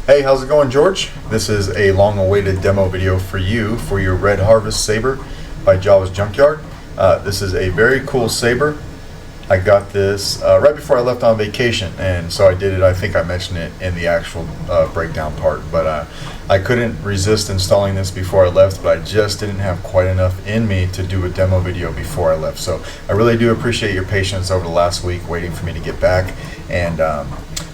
Hey, how's it going, George? This is a long-awaited demo video for you for your Red Harvest Saber by Jawa's Junkyard. This is a very cool saber. I got this right before I left on vacation, and so I did it. I think I mentioned it in the actual breakdown part, but I couldn't resist installing this before I left, but I just didn't have quite enough in me to do a demo video before I left. So I really do appreciate your patience over the last week waiting for me to get back, and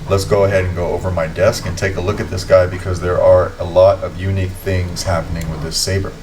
let's go ahead and go over my desk and take a look at this guy, because there are a lot of unique things happening with this saber.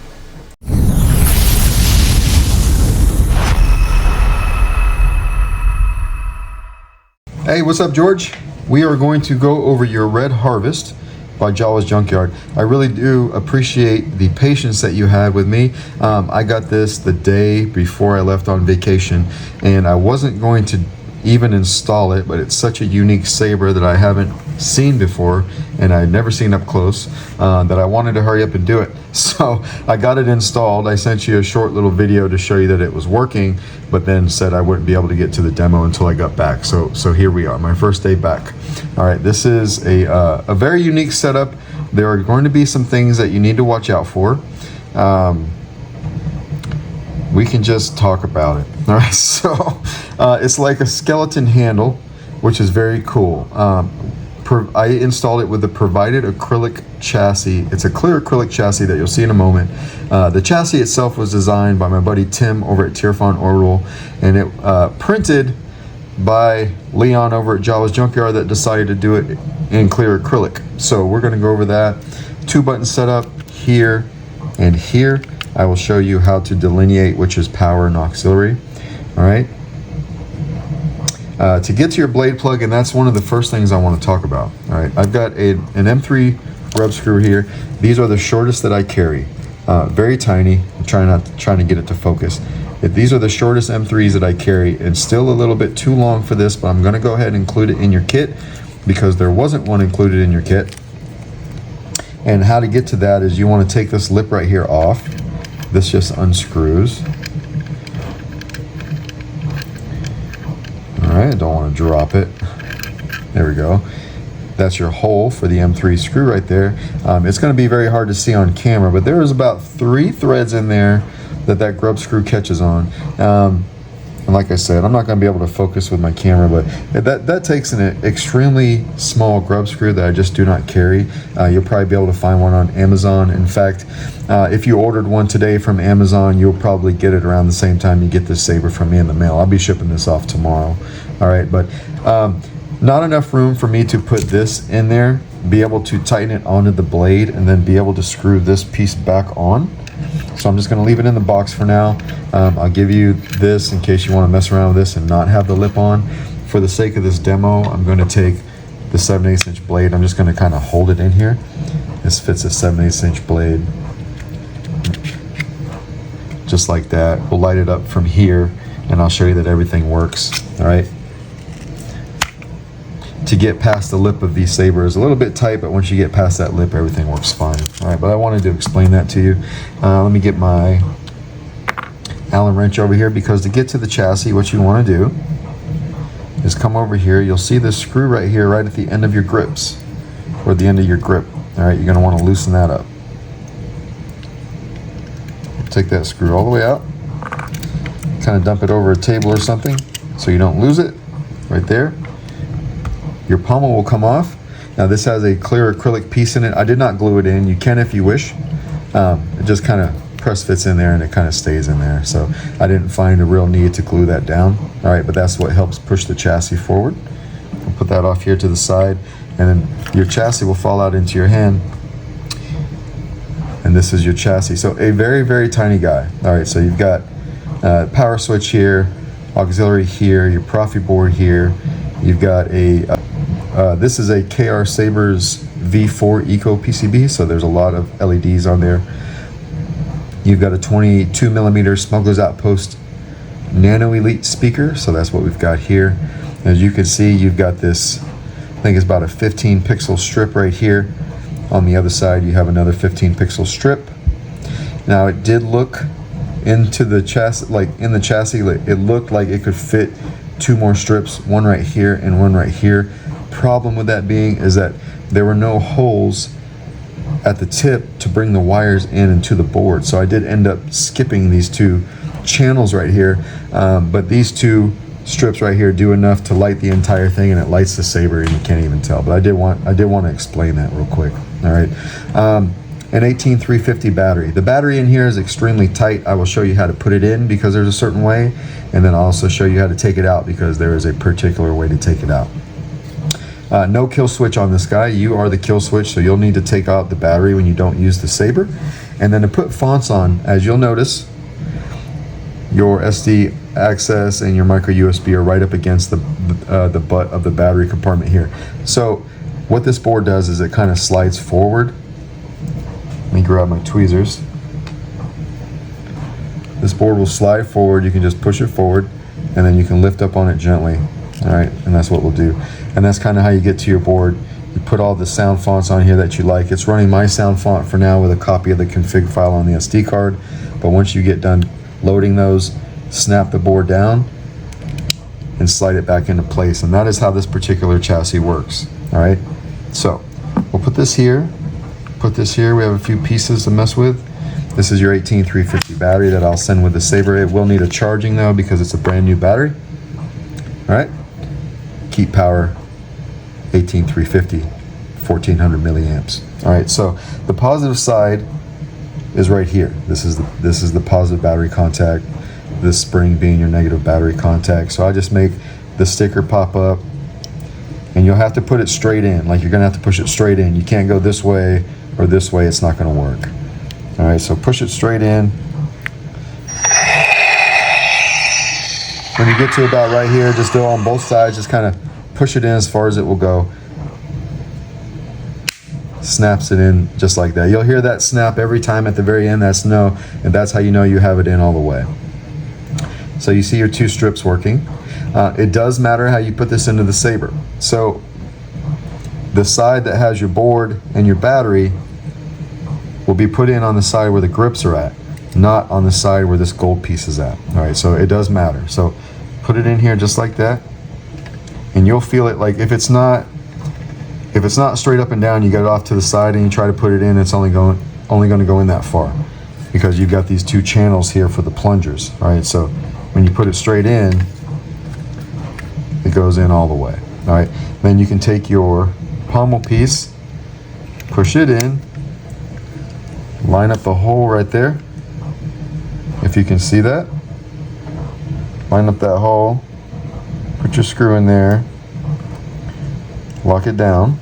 Hey, what's up, George? We are going to go over your Red Harvest by Jawa's Junkyard. I really do appreciate the patience that you had with me. I got this the day before I left on vacation, and I wasn't going to even install it, but it's such a unique saber that I haven't seen before, and I'd never seen up close, that I wanted to hurry up and do it. So I got it installed. I sent you a short little video to show you that it was working, but then said I wouldn't be able to get to the demo until I got back. So here we are, my first day back. All right, this is a very unique setup. There are going to be some things that you need to watch out for. We can just talk about it. All right, so it's like a skeleton handle, which is very cool. I installed it with the provided acrylic chassis. It's a clear acrylic chassis that you'll see in a moment. The chassis itself was designed by my buddy Tim over at Tierfont Orbital, and it printed by Leon over at Jawa's Junkyard that decided to do it in clear acrylic. So we're going to go over that. 2-button setup here and here. I will show you how to delineate which is power and auxiliary. All right. To get to your blade plug, and that's one of the first things I want to talk about. All right, I've got an M3 rub screw here. These are the shortest that I carry. Very tiny. I'm trying to get it to focus. These are the shortest M3s that I carry, and still a little bit too long for this, but I'm going to go ahead and include it in your kit because there wasn't one included in your kit. And how to get to that is you want to take this lip right here off. This just unscrews. All right, I don't want to drop it. There we go. That's your hole for the M3 screw right there. It's going to be very hard to see on camera, but there is about 3 threads in there that grub screw catches on. And like I said, I'm not going to be able to focus with my camera, but that takes an extremely small grub screw that I just do not carry. You'll probably be able to find one on Amazon. In fact, if you ordered one today from Amazon, you'll probably get it around the same time you get this saber from me in the mail. I'll be shipping this off tomorrow. All right, but not enough room for me to put this in there, be able to tighten it onto the blade, and then be able to screw this piece back on. So I'm just going to leave it in the box for now. I'll give you this in case you want to mess around with this and not have the lip on. For the sake of this demo, I'm going to take the 7/8 inch blade. I'm just going to kind of hold it in here. This fits a 7/8 inch blade. Just like that. We'll light it up from here, and I'll show you that everything works. All right. To get past the lip of these sabers is a little bit tight, but once you get past that lip, everything works fine. All right, but I wanted to explain that to you. Let me get my Allen wrench over here, because to get to the chassis, what you want to do is come over here. You'll see this screw right here, right at the end of your grips, or the end of your grip. All right, you're going to want to loosen that up. Take that screw all the way out. Kind of dump it over a table or something so you don't lose it. Right there. Your pommel will come off. Now this has a clear acrylic piece in it. I did not glue it in. You can if you wish. It just kind of press fits in there, and it kind of stays in there. So I didn't find a real need to glue that down. All right, but that's what helps push the chassis forward. I'll put that off here to the side, and then your chassis will fall out into your hand. And this is your chassis. So a very, very tiny guy. All right, so you've got power switch here, auxiliary here, your Proffie board here. You've got this is a KR Sabers V4 Eco PCB, so there's a lot of LEDs on there. You've got a 22mm Smuggler's Outpost Nano Elite speaker, so that's what we've got here. As you can see, you've got this, I think it's about a 15 pixel strip right here. On the other side, you have another 15 pixel strip. Now it did look into the chassis, like in the chassis, it looked like it could fit 2 more strips, one right here and one right here. Problem with that being is that there were no holes at the tip to bring the wires in and to the board. So I did end up skipping these two channels right here, but these two strips right here do enough to light the entire thing, and it lights the Saber and you can't even tell. But I did want to explain that real quick. All right, an 18350 battery. The battery in here is extremely tight. I will show you how to put it in because there's a certain way, and then I'll also show you how to take it out because there is a particular way to take it out. No kill switch on this guy. You are the kill switch, so you'll need to take out the battery when you don't use the Saber. And then to put fonts on, as you'll notice, your SD access and your micro USB are right up against the butt of the battery compartment here. So what this board does is it kind of slides forward. Let me grab my tweezers. This board will slide forward. You can just push it forward, and then you can lift up on it gently. All right, and that's what we'll do. And that's kind of how you get to your board. You put all the sound fonts on here that you like. It's running my sound font for now with a copy of the config file on the SD card. But once you get done loading those, snap the board down and slide it back into place. And that is how this particular chassis works. All right, so we'll put this here. Put this here. We have a few pieces to mess with. This is your 18350 battery that I'll send with the Saber. It will need a charging though because it's a brand new battery. All right, keep power 18350, 1400 milliamps. All right, so the positive side is right here. This is the positive battery contact, this spring being your negative battery contact. So I just make the sticker pop up, and you'll have to put it straight in. Like, you're gonna have to push it straight in. You can't go this way or this way, it's not gonna work. All right, so push it straight in. When you get to about right here, just go on both sides, just kind of push it in as far as it will go. Snaps it in just like that. You'll hear that snap every time at the very end. That's no, and that's how you know you have it in all the way. So you see your two strips working. It does matter how you put this into the Saber. So the side that has your board and your battery will be put in on the side where the grips are at, not on the side where this gold piece is at. All right, so it does matter. So put it in here just like that, and you'll feel it. Like if it's not straight up and down, you get it off to the side and you try to put it in, it's only going to go in that far because you've got these two channels here for the plungers. All right, so when you put it straight in, it goes in all the way. All right, then you can take your pommel piece, push it in, line up the hole right there. If you can see that, line up that hole, put your screw in there, lock it down.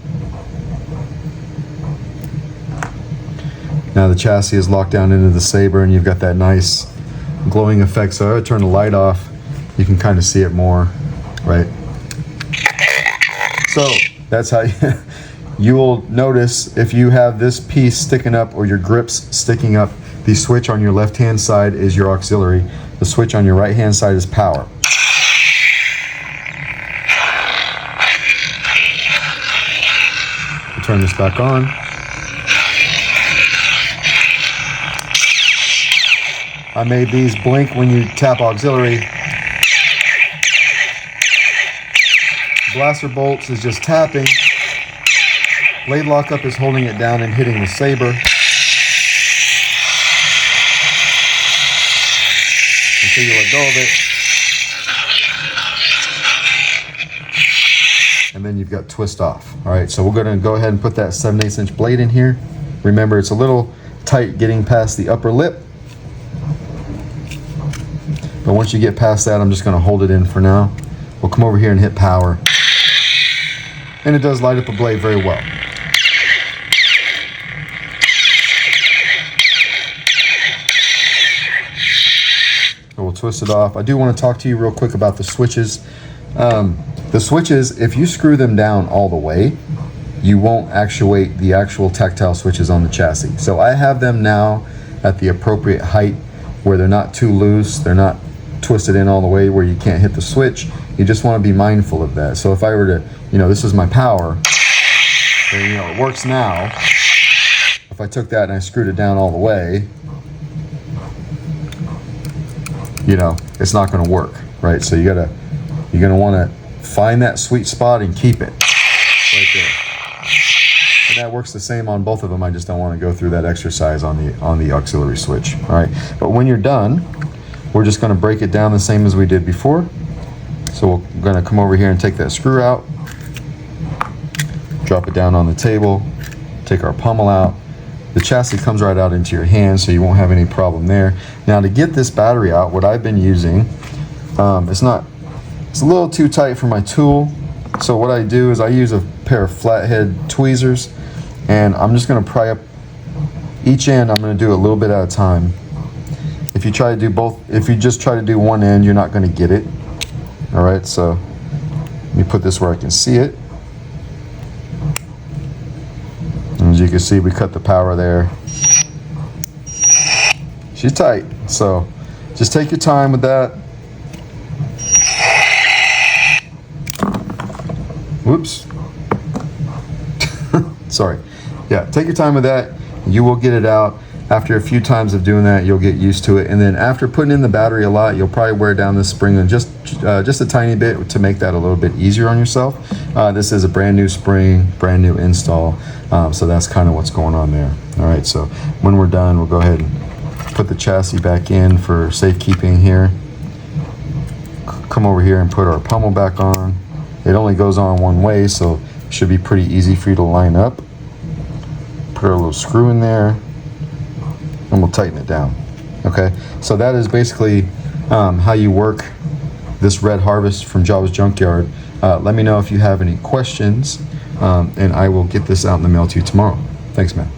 Now the chassis is locked down into the Saber, and you've got that nice glowing effect. So I would turn the light off, you can kind of see it more, right? So that's how you will notice if you have this piece sticking up or your grips sticking up, the switch on your left hand side is your auxiliary. The switch on your right hand side is power. We'll turn this back on. I made these blink when you tap auxiliary. Blaster bolts is just tapping. Blade lockup is holding it down and hitting the Saber. Until you let go of it. And then you've got twist off. All right, so we're gonna go ahead and put that 7/8 inch blade in here. Remember, it's a little tight getting past the upper lip. But once you get past that, I'm just gonna hold it in for now. We'll come over here and hit power. And it does light up a blade very well. So we'll twist it off. I do want to talk to you real quick about the switches. The switches, if you screw them down all the way, you won't actuate the actual tactile switches on the chassis. So I have them now at the appropriate height where they're not too loose, they're not twisted in all the way where you can't hit the switch. You just want to be mindful of that. So if I were to, this is my power, and, it works now. If I took that and I screwed it down all the way, it's not going to work, right? So you're going to want to find that sweet spot and keep it right there. that works the same on both of them. I just don't want to go through that exercise on the auxiliary switch. All right, but when you're done, we're just going to break it down the same as we did before. So we're going to come over here and take that screw out, drop it down on the table, take our pommel out. The chassis comes right out into your hand, so you won't have any problem there. Now to get this battery out, what I've been using, it's a little too tight for my tool. So what I do is I use a pair of flathead tweezers, and I'm just going to pry up each end. I'm going to do a little bit at a time. If you try to do both, if you just try to do one end, you're not going to get it. All right, so let me put this where I can see it. And as you can see, we cut the power there. She's tight, so just take your time with that. Whoops. Sorry. Yeah, take your time with that. You will get it out. After a few times of doing that, you'll get used to it. And then after putting in the battery a lot, you'll probably wear down this spring and just a tiny bit to make that a little bit easier on yourself. This is a brand new spring, brand new install. So that's kind of what's going on there. All right, so when we're done, we'll go ahead and put the chassis back in for safekeeping here. Come over here and put our pommel back on. It only goes on one way, so it should be pretty easy for you to line up. Put our little screw in there, and we'll tighten it down. Okay, so that is basically how you work this Red Harvest from Java's Junkyard. Let me know if you have any questions, and I will get this out in the mail to you tomorrow. Thanks, man.